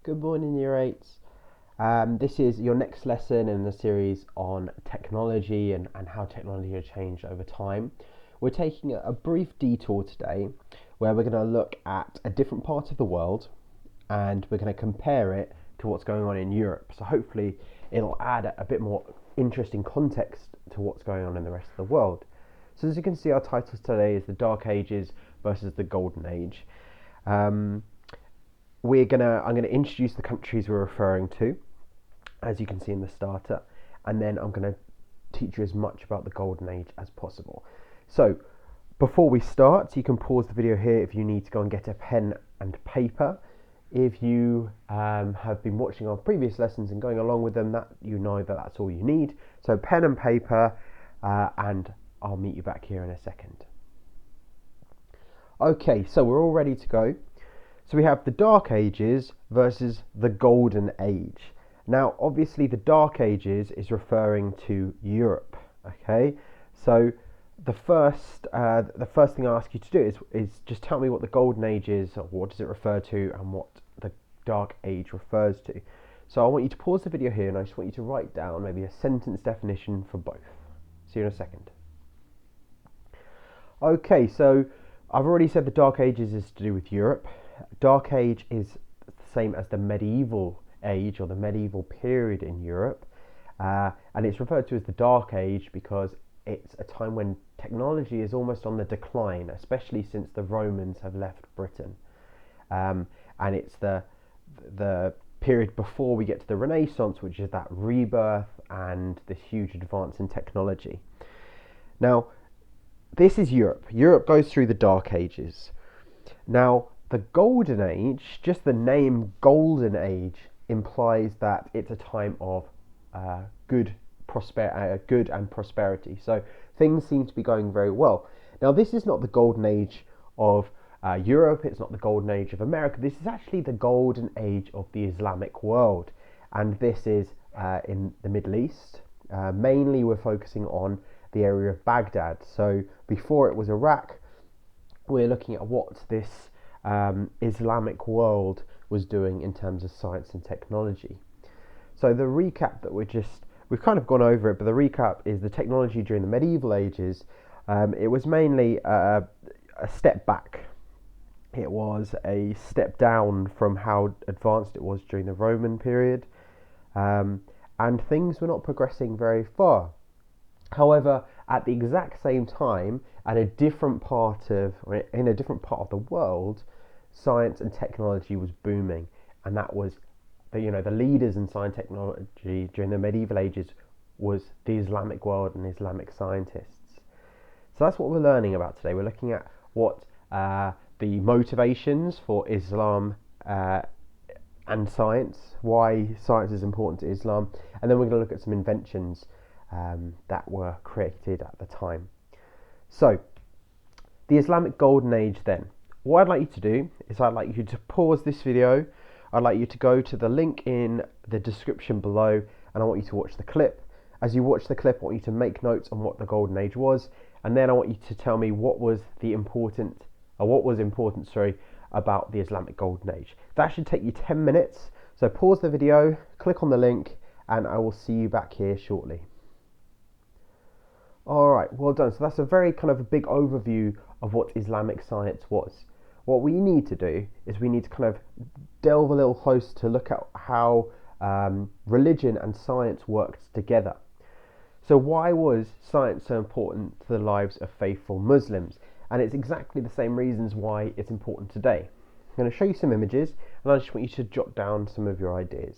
Good morning, Year 8s. This is your next lesson in the series on technology and how technology has changed over time. We're taking a brief detour today where we're going to look at a different part of the world and we're going to compare it to what's going on in Europe. So hopefully it'll add a bit more interesting context to what's going on in the rest of the world. So as you can see, our title today is the Dark Ages versus the Golden Age. I'm going to introduce the countries we're referring to, as you can see in the starter, and then I'm going to teach you as much about the Golden Age as possible. So before we start, you can pause the video here if you need to go and get a pen and paper. If you have been watching our previous lessons and going along with them, that you know that that's all you need. So pen and paper, and I'll meet you back here in a second. Okay, so we're all ready to go. So we have the Dark Ages versus the Golden Age. Now, obviously, the Dark Ages is referring to Europe. Okay, so the first thing I ask you to do is just tell me what the Golden Age is, or what does it refer to, and what the Dark Age refers to. So I want you to pause the video here, and I just want you to write down maybe a sentence definition for both. See you in a second. Okay, so I've already said the Dark Ages is to do with Europe. Dark Age is the same as the medieval age or the medieval period in Europe, and it's referred to as the Dark Age because it's a time when technology is almost on the decline, especially since the Romans have left Britain, and it's the period before we get to the Renaissance, which is that rebirth and this huge advance in technology. Now, this is Europe. Europe goes through the Dark Ages. Now, the Golden Age, just the name Golden Age, implies that it's a time of good and prosperity. So things seem to be going very well. Now, this is not the Golden Age of Europe. It's not the Golden Age of America. This is actually the Golden Age of the Islamic world. And this is in the Middle East. Mainly we're focusing on the area of Baghdad. So before it was Iraq, we're looking at what this Islamic world was doing in terms of science and technology. So the recap that we've kind of gone over it, but the recap is the technology during the medieval ages. It was mainly a step back. It was a step down from how advanced it was during the Roman period, and things were not progressing very far. However, at the exact same time, in a different part of the world, science and technology was booming, and that was the leaders in science and technology during the medieval ages was the Islamic world and Islamic scientists. So that's what we're learning about today. We're looking at what the motivations for Islam and science, why science is important to Islam, and then we're going to look at some inventions that were created at the time. So, the Islamic Golden Age then. What I'd like you to do is I'd like you to pause this video. I'd like you to go to the link in the description below, and I want you to watch the clip. As you watch the clip, I want you to make notes on what the Golden Age was, and then I want you to tell me what was important about the Islamic Golden Age. That should take you 10 minutes. So pause the video, click on the link, and I will see you back here shortly. Alright, well done. So that's a very kind of a big overview of what Islamic science was. What we need to do is we need to kind of delve a little closer to look at how religion and science worked together. So why was science so important to the lives of faithful Muslims? And it's exactly the same reasons why it's important today. I'm going to show you some images, and I just want you to jot down some of your ideas.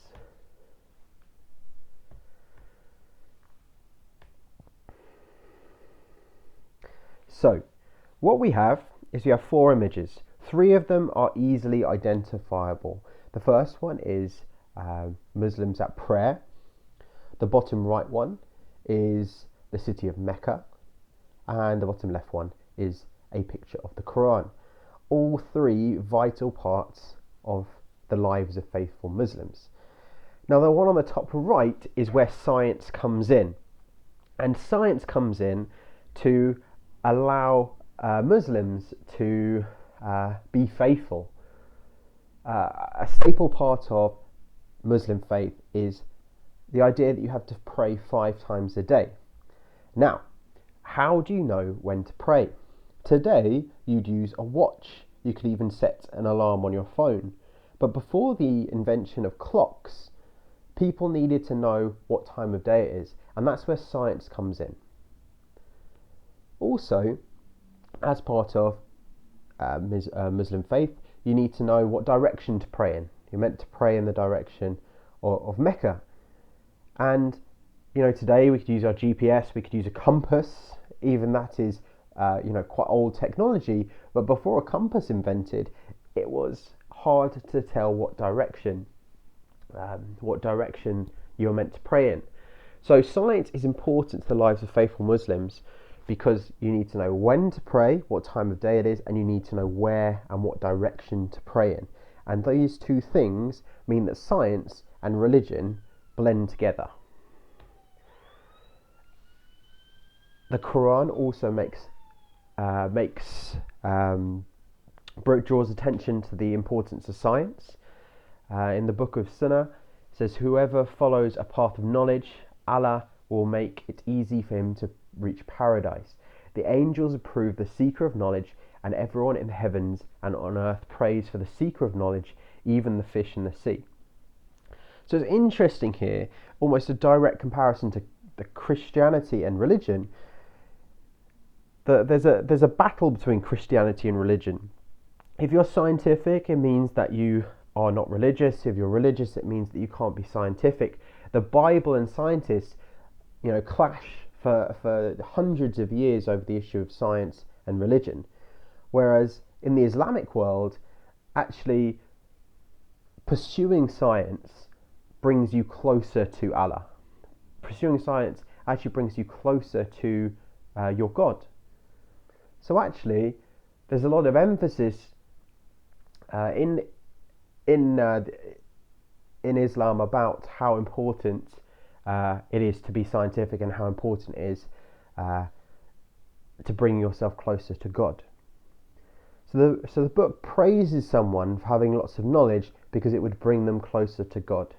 So, what we have is we have 4 images. 3 of them are easily identifiable. The first one is Muslims at prayer. The bottom right one is the city of Mecca. And the bottom left one is a picture of the Quran. All 3 vital parts of the lives of faithful Muslims. Now, the one on the top right is where science comes in. And science comes in to allow Muslims to be faithful. a staple part of Muslim faith is the idea that you have to pray 5 times a day. Now, how do you know when to pray? Today, you'd use a watch. You could even set an alarm on your phone. But before the invention of clocks, people needed to know what time of day it is, and that's where science comes in. Also, as part of Muslim faith, you need to know what direction to pray in. You're meant to pray in the direction of Mecca. And, today we could use our GPS, we could use a compass. Even that is, quite old technology. But before a compass invented, it was hard to tell what direction you're meant to pray in. So science is important to the lives of faithful Muslims because you need to know when to pray, what time of day it is, and you need to know where and what direction to pray in. And these two things mean that science and religion blend together. The Quran also draws attention to the importance of science. In the book of Sunnah, it says, whoever follows a path of knowledge, Allah will make it easy for him to reach paradise. The angels approve the seeker of knowledge, and everyone in the heavens and on earth prays for the seeker of knowledge, even the fish in the sea. So it's interesting here, almost a direct comparison to the Christianity and religion. There's a battle between Christianity and religion. If you're scientific, it means that you are not religious. If you're religious, it means that you can't be scientific. The Bible and scientists, clash for hundreds of years over the issue of science and religion. Whereas in the Islamic world, actually pursuing science brings you closer to Allah. Pursuing science actually brings you closer to your God. So actually, there's a lot of emphasis in Islam about how important it is to be scientific and how important it is to bring yourself closer to God. So the book praises someone for having lots of knowledge because it would bring them closer to God.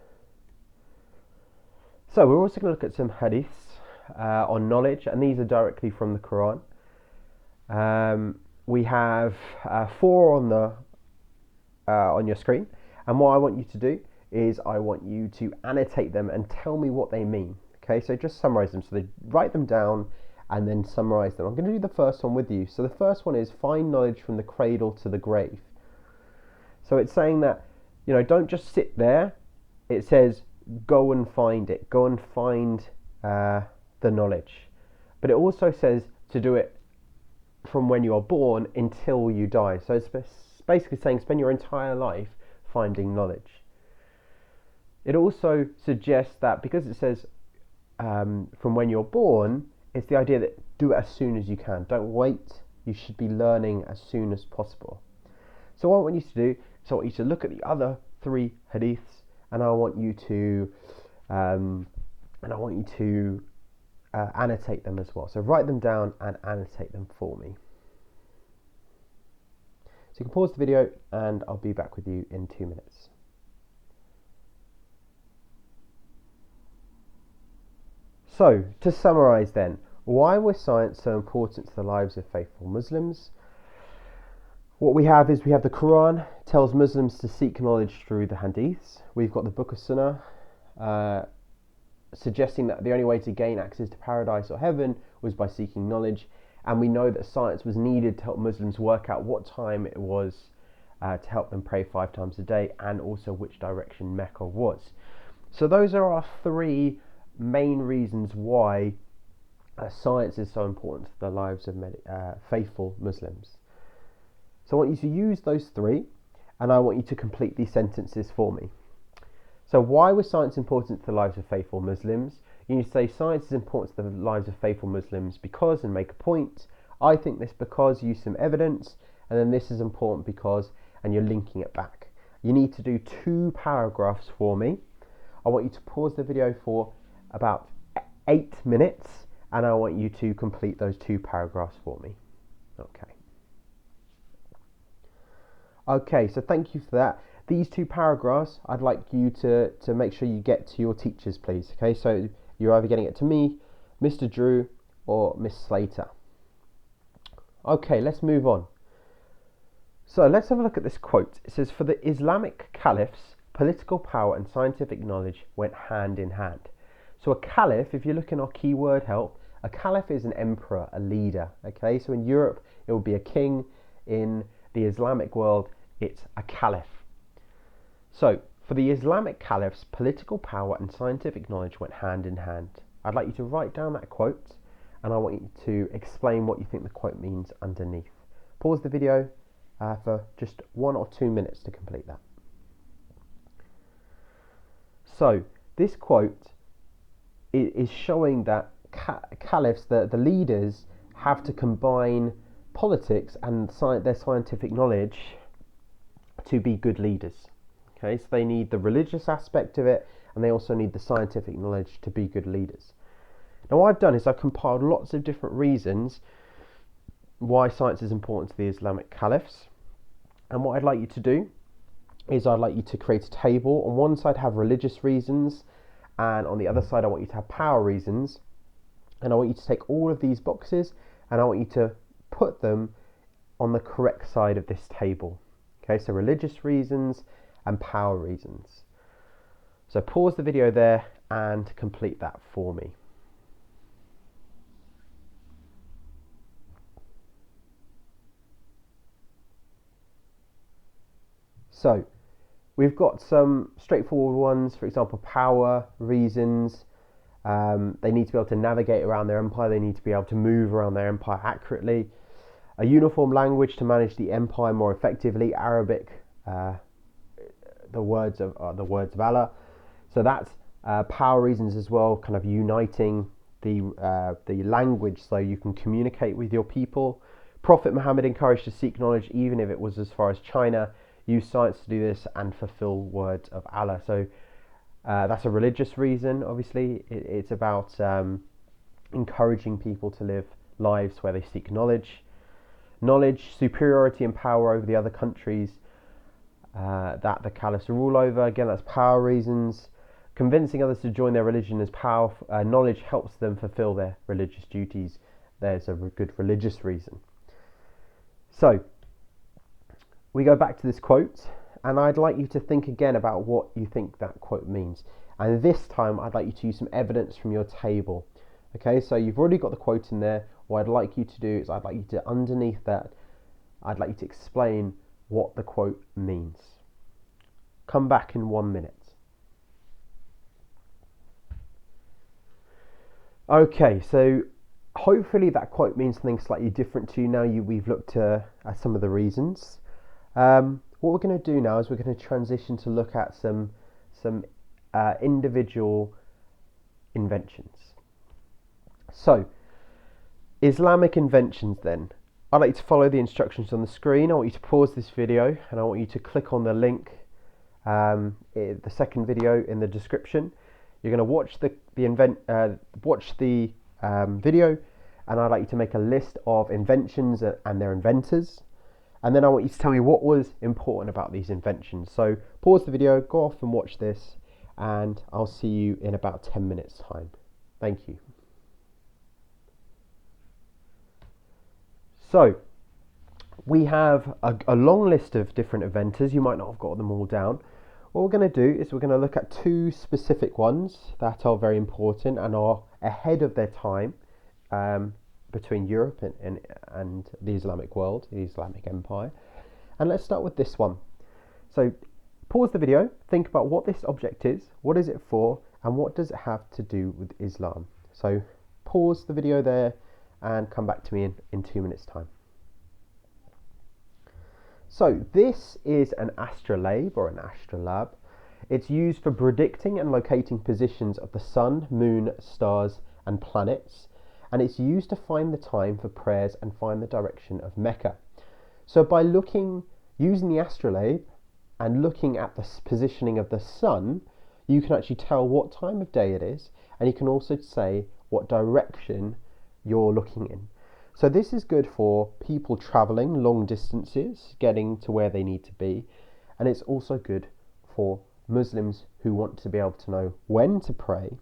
So we're also going to look at some hadiths on knowledge, and these are directly from the Quran. We have 4 on your screen, and what I want you to do is I want you to annotate them and tell me what they mean. Okay, so just summarize them. So they write them down and then summarize them. I'm going to do the first one with you. So the first one is find knowledge from the cradle to the grave. So it's saying that, don't just sit there. It says go and find it. Go and find the knowledge. But it also says to do it from when you are born until you die. So it's basically saying spend your entire life finding knowledge. It also suggests that because it says from when you're born, it's the idea that do it as soon as you can. Don't wait. You should be learning as soon as possible. So what I want you to do is I want you to look at the other 3 hadiths, and I want you to annotate them as well. So write them down and annotate them for me. So you can pause the video and I'll be back with you in 2 minutes. So, to summarise then, why was science so important to the lives of faithful Muslims? What we have is we have the Quran tells Muslims to seek knowledge through the hadiths. We've got the book of Sunnah suggesting that the only way to gain access to paradise or heaven was by seeking knowledge. And we know that science was needed to help Muslims work out what time it was to help them pray 5 times a day, and also which direction Mecca was. So those are our 3 main reasons why science is so important to the lives of faithful Muslims. So I want you to use those 3, and I want you to complete these sentences for me. So why was science important to the lives of faithful Muslims? You need to say science is important to the lives of faithful Muslims because, and make a point. I think this because, use some evidence, and then this is important because, and you're linking it back. You need to do 2 paragraphs for me. I want you to pause the video for about 8 minutes, and I want you to complete those 2 paragraphs for me. Okay, so thank you for that. these two paragraphs, I'd like you to make sure you get to your teachers, please. Okay, so you're either getting it to me, Mr. Drew, or Miss Slater. Okay, let's move on. So let's have a look at this quote. It says, "For the Islamic caliphs, political power and scientific knowledge went hand in hand." So a caliph, if you look in our keyword help, a caliph is an emperor, a leader. Okay, so in Europe, it would be a king. In the Islamic world, it's a caliph. So for the Islamic caliphs, political power and scientific knowledge went hand in hand. I'd like you to write down that quote, and I want you to explain what you think the quote means underneath. Pause the video for just 1 or 2 minutes to complete that. So this quote is showing that caliphs, the leaders, have to combine politics and their scientific knowledge to be good leaders. Okay, so they need the religious aspect of it, and they also need the scientific knowledge to be good leaders. Now what I've done is I've compiled lots of different reasons why science is important to the Islamic caliphs. And what I'd like you to do is I'd like you to create a table. On one side have religious reasons, and on the other side I want you to have power reasons. And I want you to take all of these boxes and I want you to put them on the correct side of this table. Okay, so religious reasons and power reasons. So pause the video there and complete that for me. So we've got some straightforward ones, for example, power reasons. They need to be able to navigate around their empire. They need to be able to move around their empire accurately. A uniform language to manage the empire more effectively. Arabic, the words of Allah. So that's power reasons as well, kind of uniting the language so you can communicate with your people. Prophet Muhammad encouraged to seek knowledge, even if it was as far as China. Use science to do this and fulfill words of Allah. So that's a religious reason. Obviously, it's about encouraging people to live lives where they seek knowledge. Knowledge, superiority and power over the other countries that the caliphs rule over. Again, that's power reasons. Convincing others to join their religion is power. Knowledge helps them fulfill their religious duties. There's a good religious reason. So we go back to this quote, and I'd like you to think again about what you think that quote means. And this time I'd like you to use some evidence from your table. Okay, so you've already got the quote in there. What I'd like you to do is I'd like you to, underneath that, I'd like you to explain what the quote means. Come back in 1 minute. Okay, so hopefully that quote means something slightly different to you now. We've looked at some of the reasons. What we're going to do now is we're going to transition to look at some individual inventions. So, Islamic inventions then. I'd like you to follow the instructions on the screen. I want you to pause this video and I want you to click on the link, the second video in the description. You're going to watch the video, and I'd like you to make a list of inventions and their inventors. And then I want you to tell me what was important about these inventions. So pause the video, go off and watch this, and I'll see you in about 10 minutes time. Thank you. So we have a long list of different inventors. You might not have got them all down. What we're going to do is we're going to look at two specific ones that are very important and are ahead of their time between Europe and the Islamic world, the Islamic Empire. And let's start with this one. So pause the video, think about what this object is, what is it for, and what does it have to do with Islam. So pause the video there and come back to me in 2 minutes time. So this is an astrolabe or an astrolabe. It's used for predicting and locating positions of the sun, moon, stars and planets, and it's used to find the time for prayers and find the direction of Mecca. So by using the astrolabe and looking at the positioning of the sun, you can actually tell what time of day it is, and you can also say what direction you're looking in. So this is good for people traveling long distances, getting to where they need to be, and it's also good for Muslims who want to be able to know when to pray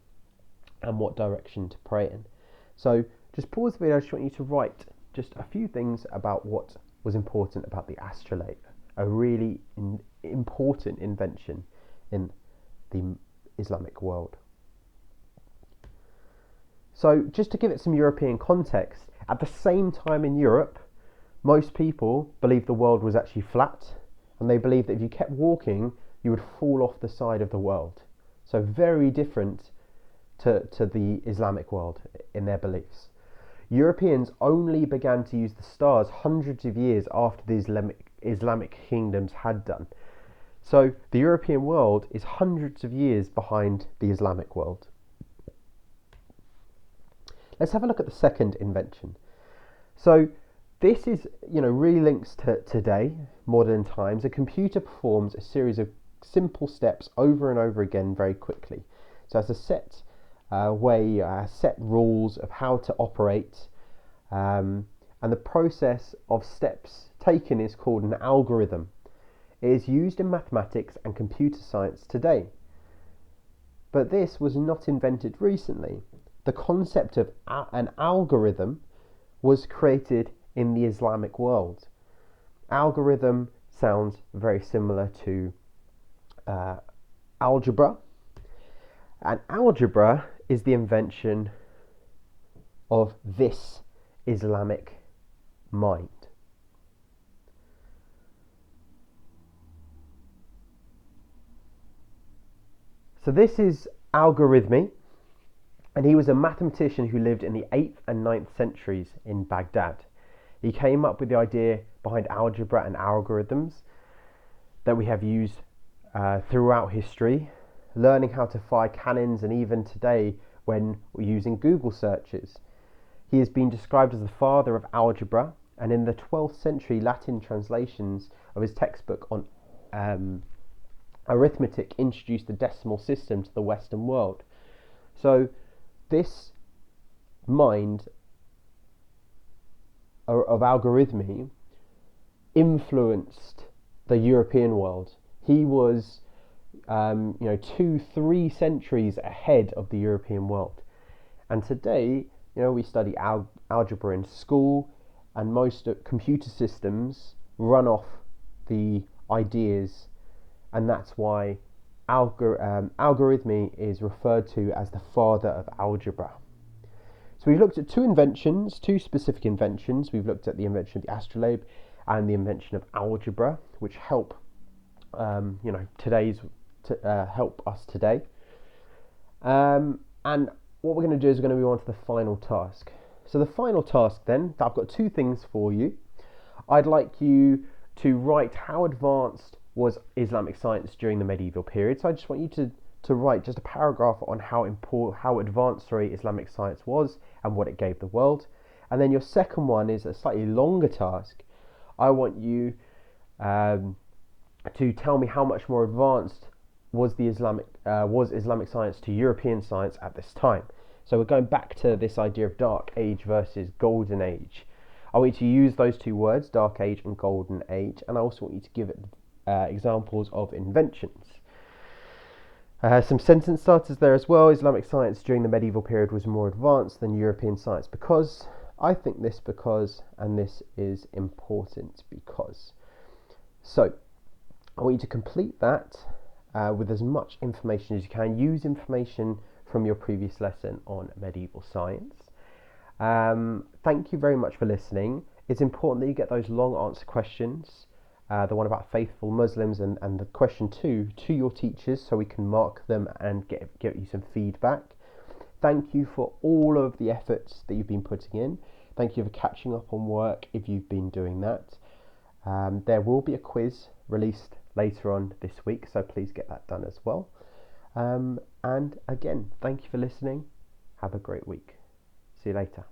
and what direction to pray in. So just pause the video. I just want you to write just a few things about what was important about the astrolabe, a really important invention in the Islamic world. So just to give it some European context, at the same time in Europe, most people believed the world was actually flat, and they believed that if you kept walking, you would fall off the side of the world. So very different to the Islamic world in their beliefs. Europeans only began to use the stars hundreds of years after the Islamic kingdoms had done. So the European world is hundreds of years behind the Islamic world. Let's have a look at the second invention. So this is, really links to today, modern times. A computer performs a series of simple steps over and over again very quickly. So it's a set set rules of how to operate, and the process of steps taken is called an algorithm. It is used in mathematics and computer science today. But this was not invented recently. The concept of an algorithm was created in the Islamic world. Algorithm sounds very similar to algebra. And algebra is the invention of this Islamic mind. So this is Algorithmi, and he was a mathematician who lived in the 8th and 9th centuries in Baghdad. He came up with the idea behind algebra and algorithms that we have used throughout history, learning how to fire cannons, and even today when we're using Google searches. He has been described as the father of algebra, and in the 12th century Latin translations of his textbook on arithmetic introduced the decimal system to the Western world. So this mind of Algorithmi influenced the European world. He was 2-3 centuries ahead of the European world. And today, we study algebra in school, and most computer systems run off the ideas, and that's why Algorithmi is referred to as the father of algebra. So we've looked at two specific inventions. We've looked at the invention of the astrolabe and the invention of algebra, which help help us today. And what we're going to do is we're going to move on to the final task. So the final task then, I've got two things for you. I'd like you to write how advanced was Islamic science during the medieval period. So I just want you to write just a paragraph on how advanced Islamic science was and what it gave the world. And then your second one is a slightly longer task. I want you to tell me how much more advanced was Islamic science to European science at this time. So we're going back to this idea of Dark Age versus Golden Age. I want you to use those two words, Dark Age and Golden Age, and I also want you to give it examples of inventions. Some sentence starters there as well. Islamic science during the medieval period was more advanced than European science because, I think this because, and this is important because. So I want you to complete that with as much information as you can. Use information from your previous lesson on medieval science. Thank you very much for listening. It's important that you get those long answer questions, the one about faithful Muslims and the question 2 to your teachers, so we can mark them and get you some feedback. Thank you for all of the efforts that you've been putting in. Thank you for catching up on work if you've been doing that. There will be a quiz released later on this week, so please get that done as well. And again, thank you for listening. Have a great week. See you later.